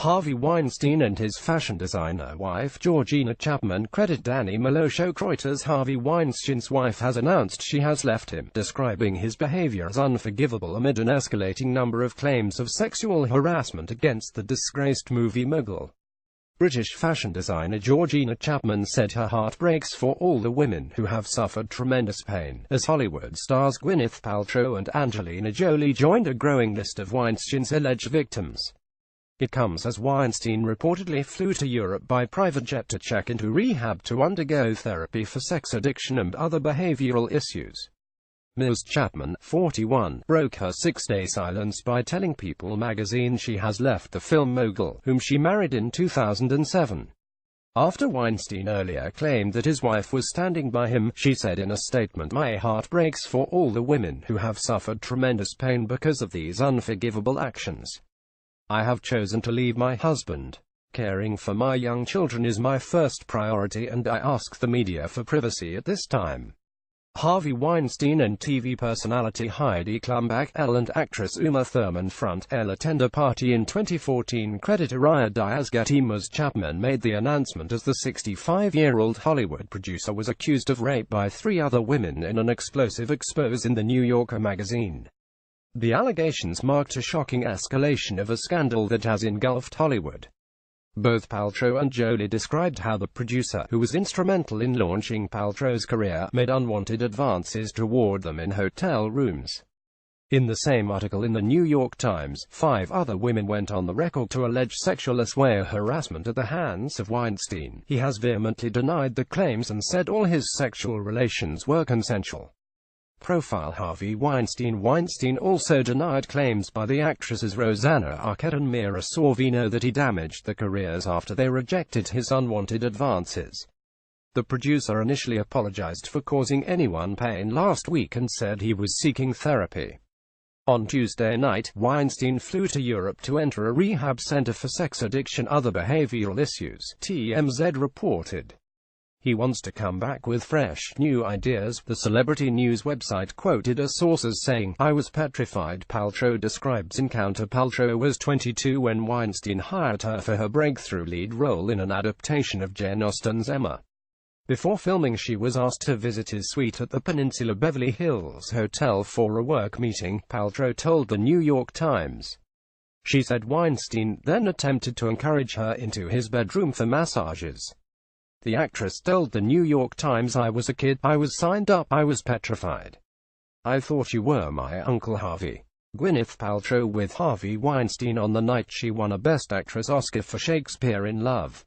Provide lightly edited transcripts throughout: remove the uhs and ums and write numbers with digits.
Harvey Weinstein and his fashion designer wife Georgina Chapman credit Danny Malosho Reuters. Harvey Weinstein's wife has announced she has left him, describing his behavior as unforgivable amid an escalating number of claims of sexual harassment against the disgraced movie mogul. British fashion designer Georgina Chapman said her heart breaks for all the women who have suffered tremendous pain, as Hollywood stars Gwyneth Paltrow and Angelina Jolie joined a growing list of Weinstein's alleged victims. It comes as Weinstein reportedly flew to Europe by private jet to check into rehab to undergo therapy for sex addiction and other behavioral issues. Ms. Chapman, 41, broke her six-day silence by telling People magazine she has left the film mogul, whom she married in 2007. After Weinstein earlier claimed that his wife was standing by him, she said in a statement, "My heart breaks for all the women who have suffered tremendous pain because of these unforgivable actions. I have chosen to leave my husband. Caring for my young children is my first priority, and I ask the media for privacy at this time." Harvey Weinstein and TV personality Heidi Klum back Elle and actress Uma Thurman front Elle attend a party in 2014. Credit Araya Diaz-Getty. Ms. Chapman made the announcement as the 65-year-old Hollywood producer was accused of rape by 3 other women in an explosive expose in the New Yorker magazine. The allegations marked a shocking escalation of a scandal that has engulfed Hollywood. Both Paltrow and Jolie described how the producer, who was instrumental in launching Paltrow's career, made unwanted advances toward them in hotel rooms. In the same article in the New York Times, 5 other women went on the record to allege sexual assault or harassment at the hands of Weinstein. He has vehemently denied the claims and said all his sexual relations were consensual. Profile Harvey Weinstein. Weinstein also denied claims by the actresses Rosanna Arquette and Mira Sorvino that he damaged their careers after they rejected his unwanted advances. The producer initially apologized for causing anyone pain last week and said he was seeking therapy. On Tuesday night, Weinstein flew to Europe to enter a rehab center for sex addiction and other behavioral issues, TMZ reported. He wants to come back with fresh, new ideas, the celebrity news website quoted a source as saying, "I was petrified." Paltrow describes encounter. Paltrow was 22 when Weinstein hired her for her breakthrough lead role in an adaptation of Jane Austen's Emma. Before filming, she was asked to visit his suite at the Peninsula Beverly Hills Hotel for a work meeting, Paltrow told the New York Times. She said Weinstein then attempted to encourage her into his bedroom for massages. The actress told the New York Times, "I was a kid, I was signed up, I was petrified. I thought you were my Uncle Harvey." Gwyneth Paltrow with Harvey Weinstein on the night she won a Best Actress Oscar for Shakespeare in Love.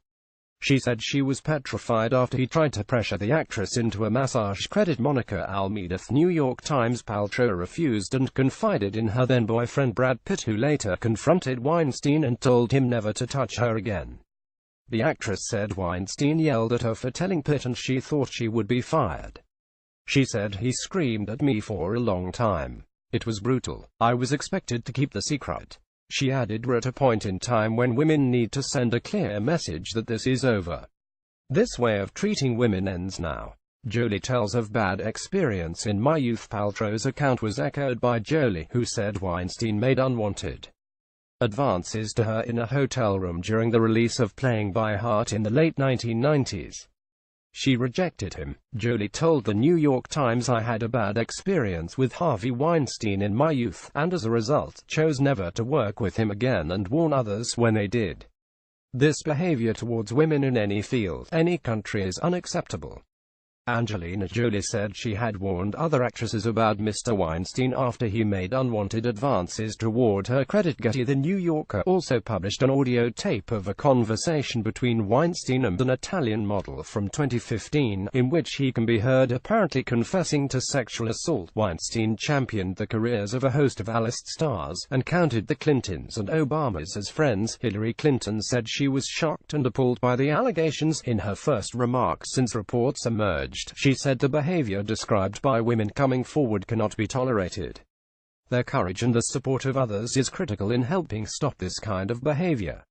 She said she was petrified after he tried to pressure the actress into a massage. Credit Monica Almeida. New York Times. Paltrow refused and confided in her then-boyfriend Brad Pitt, who later confronted Weinstein and told him never to touch her again. The actress said Weinstein yelled at her for telling Pitt and she thought she would be fired. She said, "He screamed at me for a long time. It was brutal. I was expected to keep the secret." She added, "We're at a point in time when women need to send a clear message that this is over. This way of treating women ends now." Jolie tells of bad experience in my youth. Paltrow's account was echoed by Jolie, who said Weinstein made unwanted advances to her in a hotel room during the release of Playing by Heart in the late 1990s. She rejected him. Jolie told the New York Times, "I had a bad experience with Harvey Weinstein in my youth, and as a result, chose never to work with him again and warn others when they did. This behavior towards women in any field, any country is unacceptable." Angelina Jolie said she had warned other actresses about Mr. Weinstein after he made unwanted advances toward her. Credit Getty. The New Yorker also published an audio tape of a conversation between Weinstein and an Italian model from 2015, in which he can be heard apparently confessing to sexual assault. Weinstein championed the careers of a host of A-list stars, and counted the Clintons and Obamas as friends. Hillary Clinton said she was shocked and appalled by the allegations. In her first remarks since reports emerged, she said the behavior described by women coming forward cannot be tolerated. Their courage and the support of others is critical in helping stop this kind of behavior.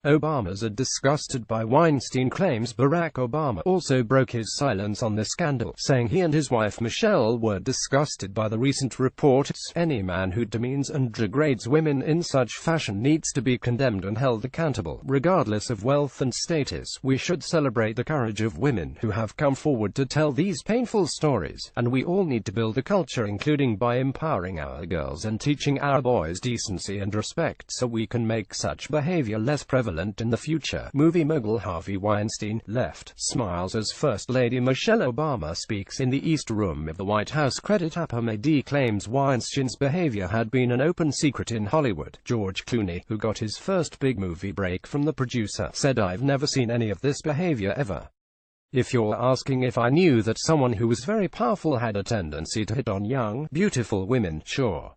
Obamas are disgusted by Weinstein claims. Barack Obama also broke his silence on the scandal, saying he and his wife Michelle were disgusted by the recent reports. Any man who demeans and degrades women in such fashion needs to be condemned and held accountable, regardless of wealth and status. We should celebrate the courage of women who have come forward to tell these painful stories, and we all need to build a culture, including by empowering our girls and teaching our boys decency and respect, so we can make such behavior less prevalent in the future. Movie mogul Harvey Weinstein left smiles as First Lady Michelle Obama speaks in the East Room of the White House. Credit APMD claims Weinstein's behavior had been an open secret in Hollywood. George Clooney, who got his first big movie break from the producer, said, "I've never seen any of this behavior ever. If you're asking if I knew that someone who was very powerful had a tendency to hit on young, beautiful women, sure.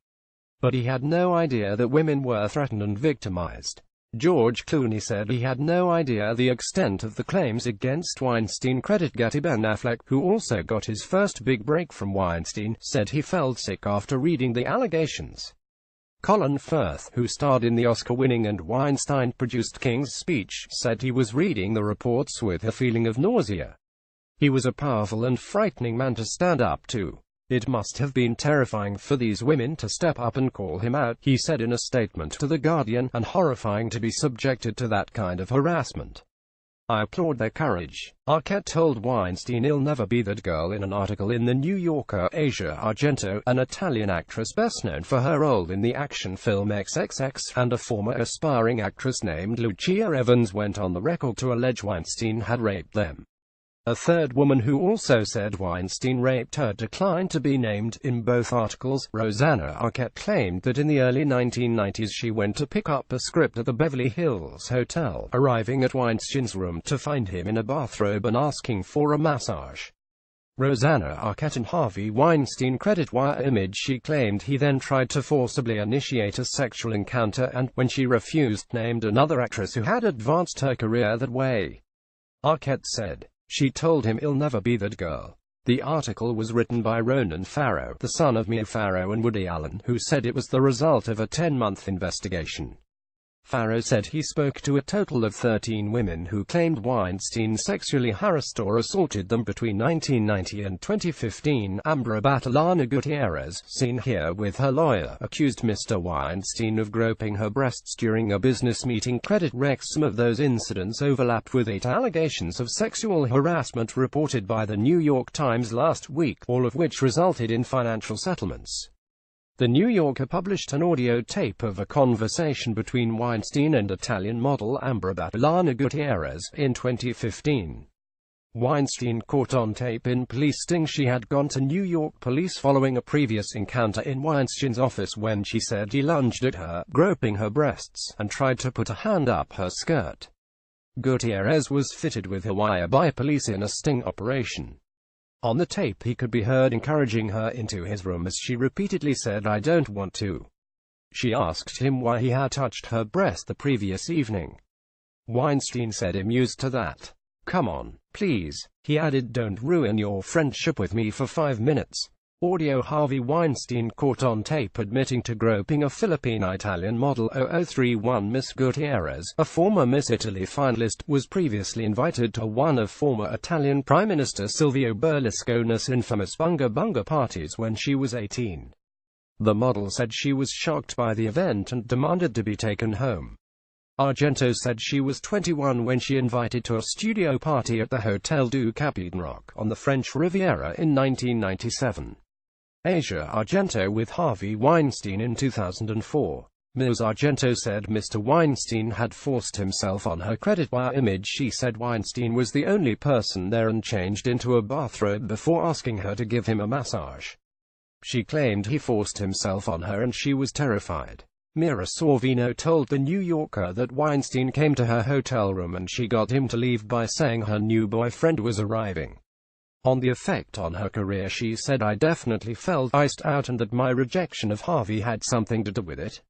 But he had no idea that women were threatened and victimized." George Clooney said he had no idea the extent of the claims against Weinstein. Credit Getty. Ben Affleck, who also got his first big break from Weinstein, said he felt sick after reading the allegations. Colin Firth, who starred in the Oscar-winning and Weinstein-produced King's Speech, said he was reading the reports with a feeling of nausea. He was a powerful and frightening man to stand up to. It must have been terrifying for these women to step up and call him out, he said in a statement to The Guardian, and horrifying to be subjected to that kind of harassment. "I applaud their courage," Arquette told Weinstein he'll never be that girl in an article in The New Yorker. Asia Argento, an Italian actress best known for her role in the action film XXX, and a former aspiring actress named Lucia Evans, went on the record to allege Weinstein had raped them. A third woman who also said Weinstein raped her declined to be named in both articles. Rosanna Arquette claimed that in the early 1990s she went to pick up a script at the Beverly Hills Hotel, arriving at Weinstein's room to find him in a bathrobe and asking for a massage. Rosanna Arquette and Harvey Weinstein credit Wire image. She claimed he then tried to forcibly initiate a sexual encounter and, when she refused, named another actress who had advanced her career that way. Arquette said she told him he'll never be that girl. The article was written by Ronan Farrow, the son of Mia Farrow and Woody Allen, who said it was the result of a 10-month investigation. Farrow said he spoke to a total of 13 women who claimed Weinstein sexually harassed or assaulted them between 1990 and 2015. Ambra Batalana Gutierrez, seen here with her lawyer, accused Mr. Weinstein of groping her breasts during a business meeting. Credit Rex. Some of those incidents overlapped with 8 allegations of sexual harassment reported by the New York Times last week, all of which resulted in financial settlements. The New Yorker published an audio tape of a conversation between Weinstein and Italian model Ambra Batalana Gutierrez in 2015. Weinstein caught on tape in police sting she had gone to New York police following a previous encounter in Weinstein's office when she said he lunged at her, groping her breasts, and tried to put a hand up her skirt. Gutierrez was fitted with a wire by police in a sting operation. On the tape he could be heard encouraging her into his room as she repeatedly said, "I don't want to." She asked him why he had touched her breast the previous evening. Weinstein said, amused to that. "Come on, please," he added, "don't ruin your friendship with me for 5 minutes. Audio. Harvey Weinstein caught on tape admitting to groping a Philippine-Italian model 0031. Miss Gutierrez, a former Miss Italy finalist, was previously invited to one of former Italian Prime Minister Silvio Berlusconi's infamous Bunga Bunga parties when she was 18. The model said she was shocked by the event and demanded to be taken home. Argento said she was 21 when she invited to a studio party at the Hotel du Capitaine on the French Riviera in 1997. Asia Argento with Harvey Weinstein in 2004. Ms. Argento said Mr. Weinstein had forced himself on her. Credit Wire image. She said Weinstein was the only person there and changed into a bathrobe before asking her to give him a massage. She claimed he forced himself on her and she was terrified. Mira Sorvino told The New Yorker that Weinstein came to her hotel room and she got him to leave by saying her new boyfriend was arriving. On the effect on her career, she said, "I definitely felt iced out and that my rejection of Harvey had something to do with it."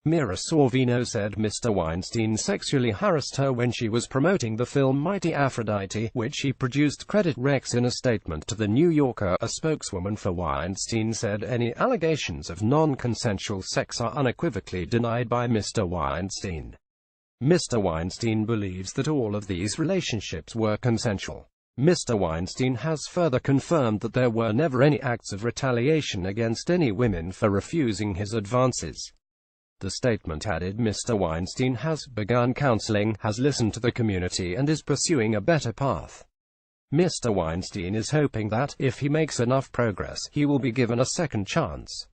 Mira Sorvino said Mr. Weinstein sexually harassed her when she was promoting the film Mighty Aphrodite, which he produced. Credit Rex. In a statement to The New Yorker, a spokeswoman for Weinstein said any allegations of non-consensual sex are unequivocally denied by Mr. Weinstein. Mr. Weinstein believes that all of these relationships were consensual. Mr. Weinstein has further confirmed that there were never any acts of retaliation against any women for refusing his advances. The statement added Mr. Weinstein has begun counseling, has listened to the community and is pursuing a better path. Mr. Weinstein is hoping that, if he makes enough progress, he will be given a second chance.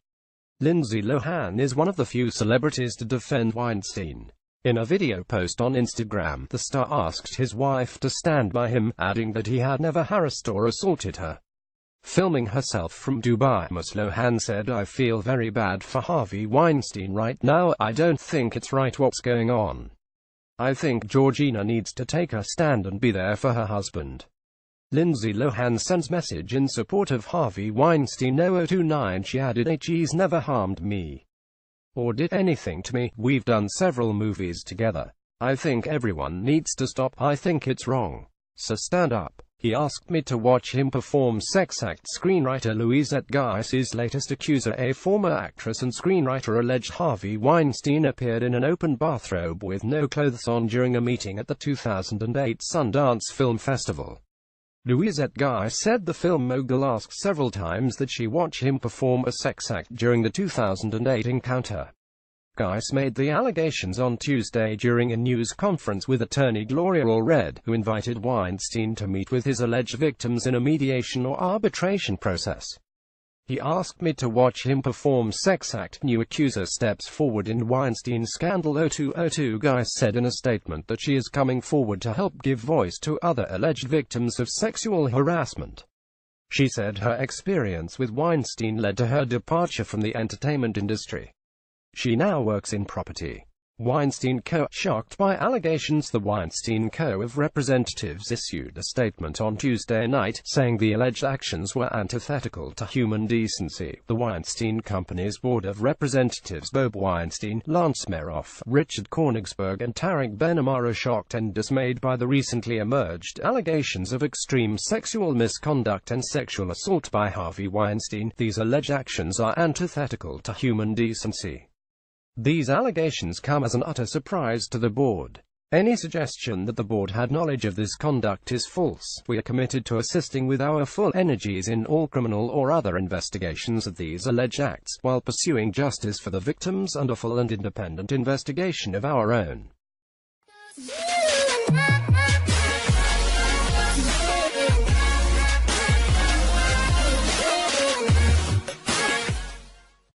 Lindsay Lohan is one of the few celebrities to defend Weinstein. In a video post on Instagram, the star asked his wife to stand by him, adding that he had never harassed or assaulted her. Filming herself from Dubai, Ms. Lohan said, "I feel very bad for Harvey Weinstein right now. I don't think it's right what's going on. I think Georgina needs to take a stand and be there for her husband." Lindsay Lohan sends message in support of Harvey Weinstein 0029. She added, "He's never harmed me or did anything to me. We've done several movies together. I think everyone needs to stop. I think it's wrong. So stand up. He asked me to watch him perform sex act." Screenwriter Louisette Guy's latest accuser, a former actress and screenwriter, alleged Harvey Weinstein appeared in an open bathrobe with no clothes on during a meeting at the 2008 Sundance Film Festival. Louisette Guy said the film mogul asked several times that she watch him perform a sex act during the 2008 encounter. Geis made the allegations on Tuesday during a news conference with attorney Gloria Allred, who invited Weinstein to meet with his alleged victims in a mediation or arbitration process. "He asked me to watch him perform sex act," new accuser steps forward in Weinstein scandal. 0202 Geis said in a statement that she is coming forward to help give voice to other alleged victims of sexual harassment. She said her experience with Weinstein led to her departure from the entertainment industry. She now works in property. Weinstein Co. Shocked by allegations, the Weinstein Co. of Representatives issued a statement on Tuesday night, saying the alleged actions were antithetical to human decency. The Weinstein Company's Board of Representatives, Bob Weinstein, Lance Meroff, Richard Konigsberg and Tarek Ben-Ammar, are shocked and dismayed by the recently emerged allegations of extreme sexual misconduct and sexual assault by Harvey Weinstein. These alleged actions are antithetical to human decency. These allegations come as an utter surprise to the board. Any suggestion that the board had knowledge of this conduct is false. We are committed to assisting with our full energies in all criminal or other investigations of these alleged acts, while pursuing justice for the victims and a full and independent investigation of our own.